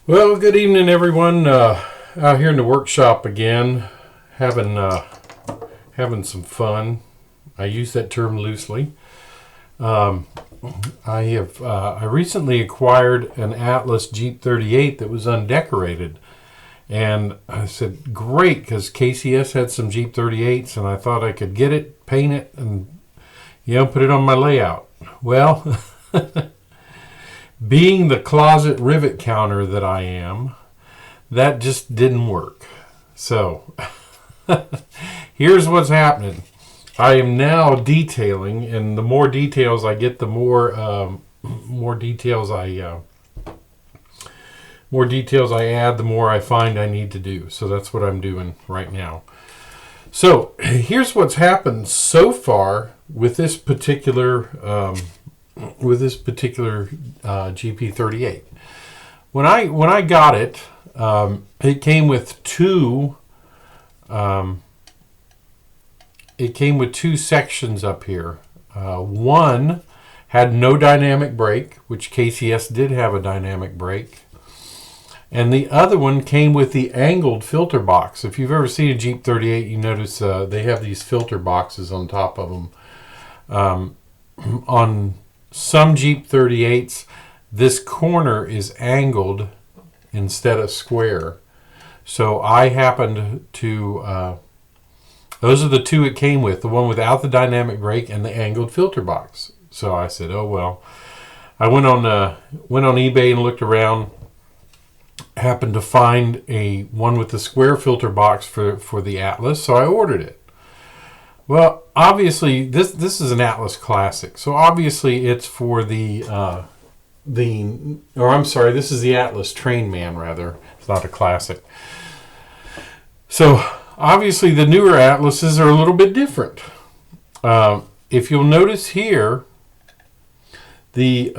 Well, good evening, everyone. Out here in the workshop again, having some fun. I use that term loosely. I recently acquired an Atlas Jeep 38 that was undecorated, and I said, "Great," because KCS had some Jeep 38s, and I thought I could get it, paint it, and put it on my layout. Well. Being the closet rivet counter that I am, that just didn't work. So, here's what's happening. I am now detailing, and the more details I get, the more details I add, the more I find I need to do. So that's what I'm doing right now. So here's what's happened so far with this particular GP38. When I got it, it came with two sections up here. One had no dynamic brake, which KCS did have a dynamic brake, and the other one came with the angled filter box. If you've ever seen a Jeep 38, you notice they have these filter boxes on top of them. On some Jeep 38s, this corner is angled instead of square. So I happened to, those are the two it came with, the one without the dynamic brake and the angled filter box. So I said, oh well. I went on eBay and looked around, happened to find a one with the square filter box for the Atlas, so I ordered it. Well, obviously, this is an Atlas Classic, so obviously it's for this is the Atlas Trainman, rather. It's not a Classic. So, obviously, the newer Atlases are a little bit different. If you'll notice here, the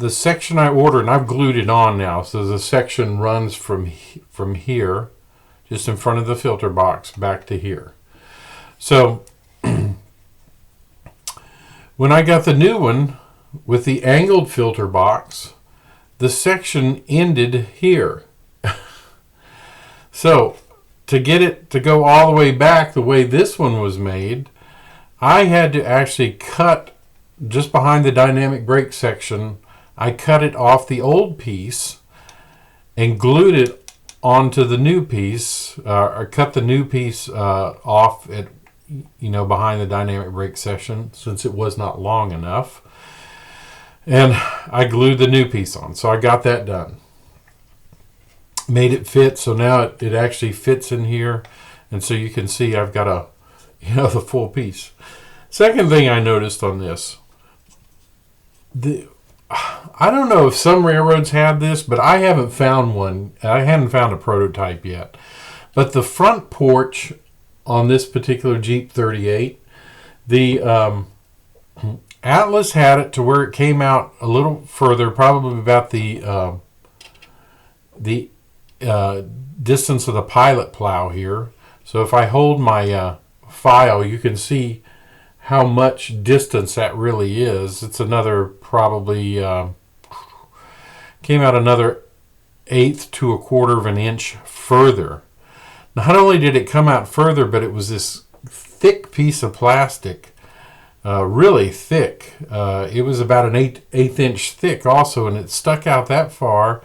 section I ordered, and I've glued it on now, so the section runs from here, just in front of the filter box, back to here. So, when I got the new one with the angled filter box, the section ended here. So, to get it to go all the way back the way this one was made, I had to actually cut just behind the dynamic brake section. I cut it off the old piece and glued it onto the new piece, or cut the new piece off at behind the dynamic brake section, since it was not long enough, and I glued the new piece on. So I got that done, made it fit, so now it actually fits in here, and so you can see I've got the full piece. Second thing I noticed on this, I don't know if some railroads had this, but I haven't found one. I hadn't found a prototype yet, but the front porch on this particular Jeep 38, the Atlas had it to where it came out a little further, probably about the distance of the pilot plow here. So if I hold my file, you can see how much distance that really is. It's another probably came out another 1/8 to 1/4 of an inch further. Not only did it come out further, but it was this thick piece of plastic, really thick. It was about an eighth inch thick also, and it stuck out that far.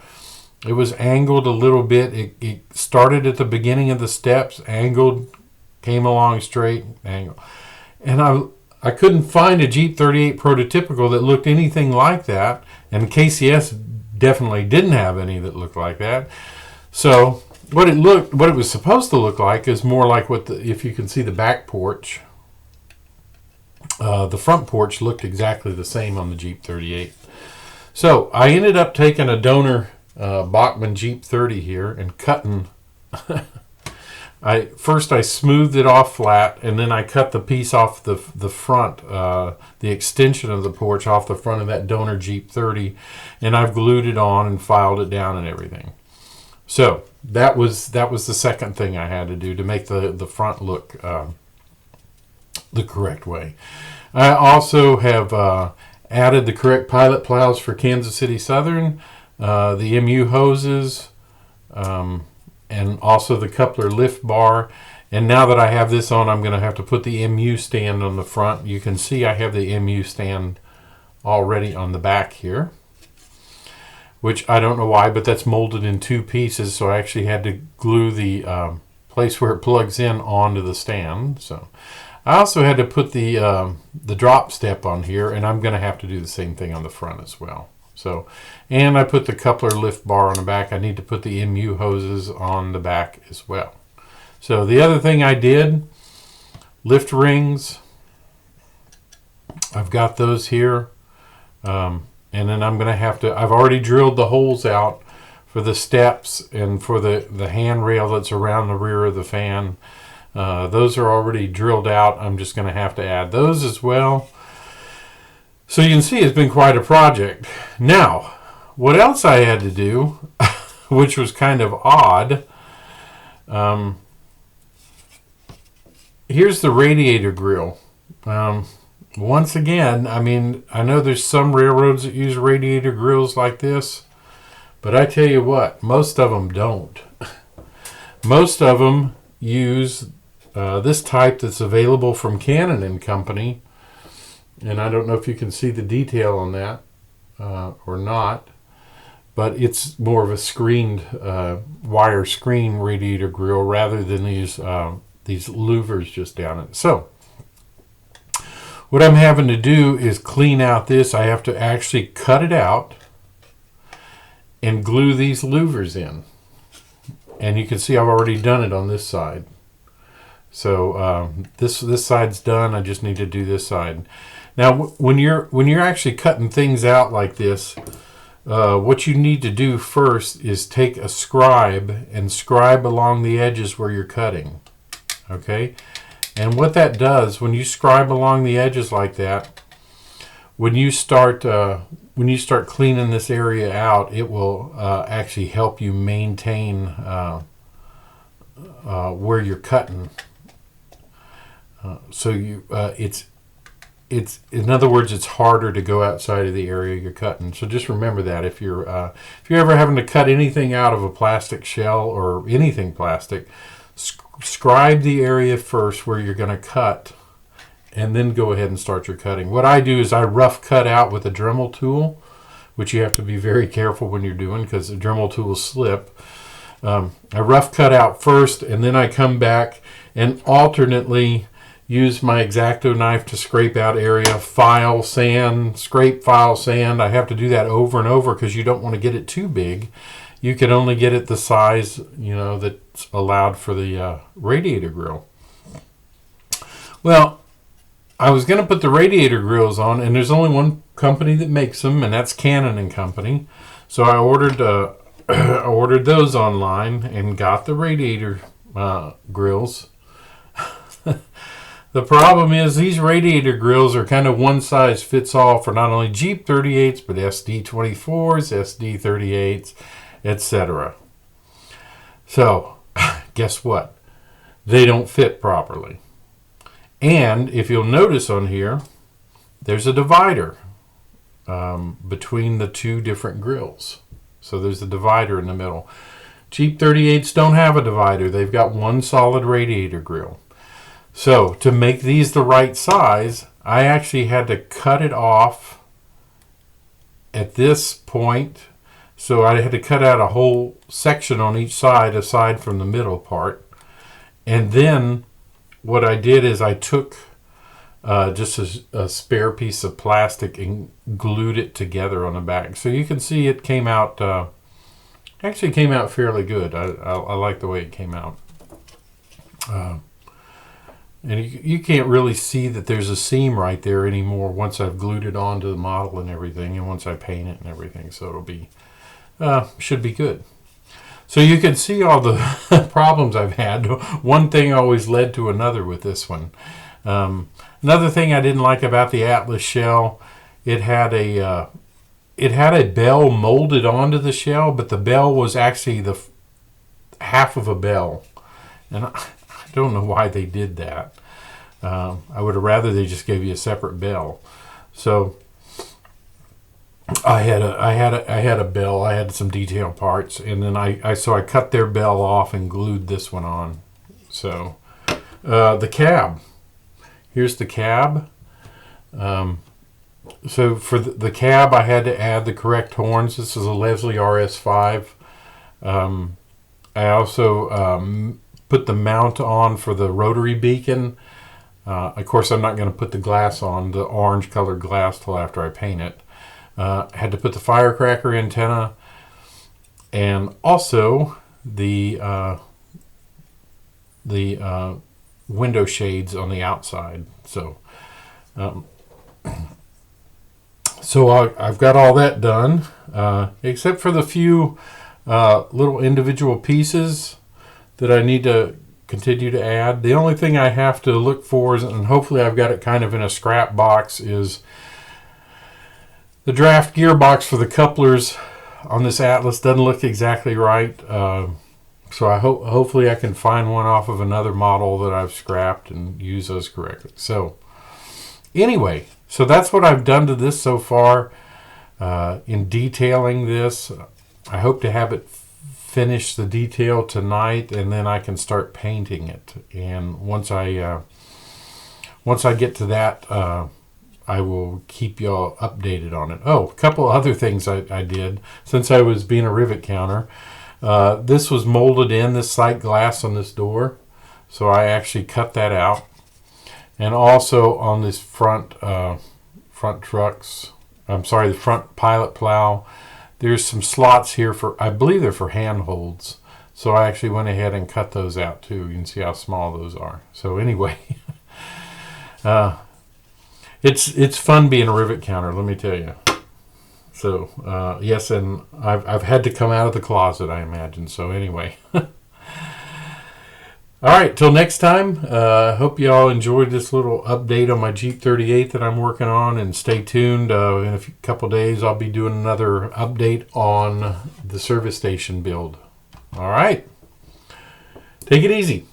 It was angled a little bit. It started at the beginning of the steps, angled, came along straight, angled. And I couldn't find a Jeep 38 prototypical that looked anything like that, and KCS definitely didn't have any that looked like that. So what it was supposed to look like is more like if you can see the back porch, the front porch looked exactly the same on the Jeep 38. So I ended up taking a donor Bachmann Jeep 30 here and cutting. I smoothed it off flat, and then I cut the piece off the front, the extension of the porch off the front of that donor Jeep 30, and I've glued it on and filed it down and everything. So that was the second thing I had to do to make the front look the correct way. I also have added the correct pilot plows for Kansas City Southern. the MU hoses, and also the coupler lift bar. And now that I have this on, I'm going to have to put the MU stand on the front. You can see I have the MU stand already on the back here, which I don't know why, but that's molded in 2 pieces, so I actually had to glue the place where it plugs in onto the stand. So I also had to put the drop step on here, and I'm going to have to do the same thing on the front as well. So, and I put the coupler lift bar on the back. I need to put the MU hoses on the back as well. So the other thing I did, lift rings, I've got those here. And then I'm going to have to, I've already drilled the holes out for the steps and for the handrail that's around the rear of the fan. Those are already drilled out. I'm just going to have to add those as well. So you can see it's been quite a project. Now, what else I had to do, which was kind of odd, here's the radiator grill. Once again, I mean, I know there's some railroads that use radiator grills like this, but I tell you what, most of them don't. Most of them use this type that's available from Cannon and Company, and I don't know if you can see the detail on that or not, but it's more of a screened wire screen radiator grill rather than these louvers just down it. So what I'm having to do is clean out this. I have to actually cut it out and glue these louvers in. And you can see I've already done it on this side. So this side's done. I just need to do this side. Now, when you're actually cutting things out like this, what you need to do first is take a scribe and scribe along the edges where you're cutting. Okay? And what that does, when you scribe along the edges like that, when you start cleaning this area out, it will actually help you maintain where you're cutting. So you, it's in other words, it's harder to go outside of the area you're cutting. So just remember that if you're ever having to cut anything out of a plastic shell or anything plastic, scribe the area first where you're going to cut, and then go ahead and start your cutting. What I do is I rough cut out with a Dremel tool, which you have to be very careful when you're doing because the Dremel tools slip. I rough cut out first, and then I come back and alternately use my X-Acto knife to scrape out area, file, sand, scrape, file, sand. I have to do that over and over because you don't want to get it too big. You can only get it the size, you know, that's allowed for the radiator grill. Well, I was going to put the radiator grills on, and there's only one company that makes them, and that's Cannon and Company. So I ordered I ordered those online and got the radiator grills. The problem is these radiator grills are kind of one size fits all for not only Jeep 38s, but SD24s, SD38s, etc. So, guess what? They don't fit properly. And if you'll notice on here, there's a divider between the two different grills. So there's a divider in the middle. Jeep 38s don't have a divider. They've got one solid radiator grill. So to make these the right size, I actually had to cut it off at this point. So I had to cut out a whole section on each side aside from the middle part. And then what I did is I took just a spare piece of plastic and glued it together on the back. So you can see it came out, actually came out fairly good. I like the way it came out. And you can't really see that there's a seam right there anymore once I've glued it onto the model and everything, and once I paint it and everything. So it'll be, should be good. So you can see all the problems I've had. One thing always led to another with this one. Another thing I didn't like about the Atlas shell, it had a bell molded onto the shell, but the bell was actually the half of a bell, and I don't know why they did that. I would have rather they just gave you a separate bell. So I had a bell. I had some detail parts, and then I cut their bell off and glued this one on. So the cab. Here's the cab. So for the cab, I had to add the correct horns. This is a Leslie RS5. I also put the mount on for the rotary beacon. Of course, I'm not going to put the glass on, the orange colored glass, till after I paint it. Had to put the firecracker antenna, and also the window shades on the outside. So I've got all that done, except for the few little individual pieces that I need to continue to add. The only thing I have to look for is, and hopefully I've got it kind of in a scrap box, is the draft gearbox for the couplers on this Atlas. Doesn't look exactly right. So hopefully I can find one off of another model that I've scrapped and use those correctly. So anyway, so that's what I've done to this so far in detailing this. I hope to have it finish the detail tonight, and then I can start painting it. And once I get to that, I will keep y'all updated on it. Oh, a couple other things I did since I was being a rivet counter. This was molded in, this sight glass on this door, so I actually cut that out. And also on this front trucks, the front pilot plow, there's some slots here for, I believe they're for handholds. So I actually went ahead and cut those out too. You can see how small those are. So anyway, it's fun being a rivet counter, let me tell you. So yes, and I've had to come out of the closet, I imagine. So anyway. All right, till next time, hope you all enjoyed this little update on my Jeep 38 that I'm working on, and stay tuned. In a couple days, I'll be doing another update on the service station build. All right, take it easy.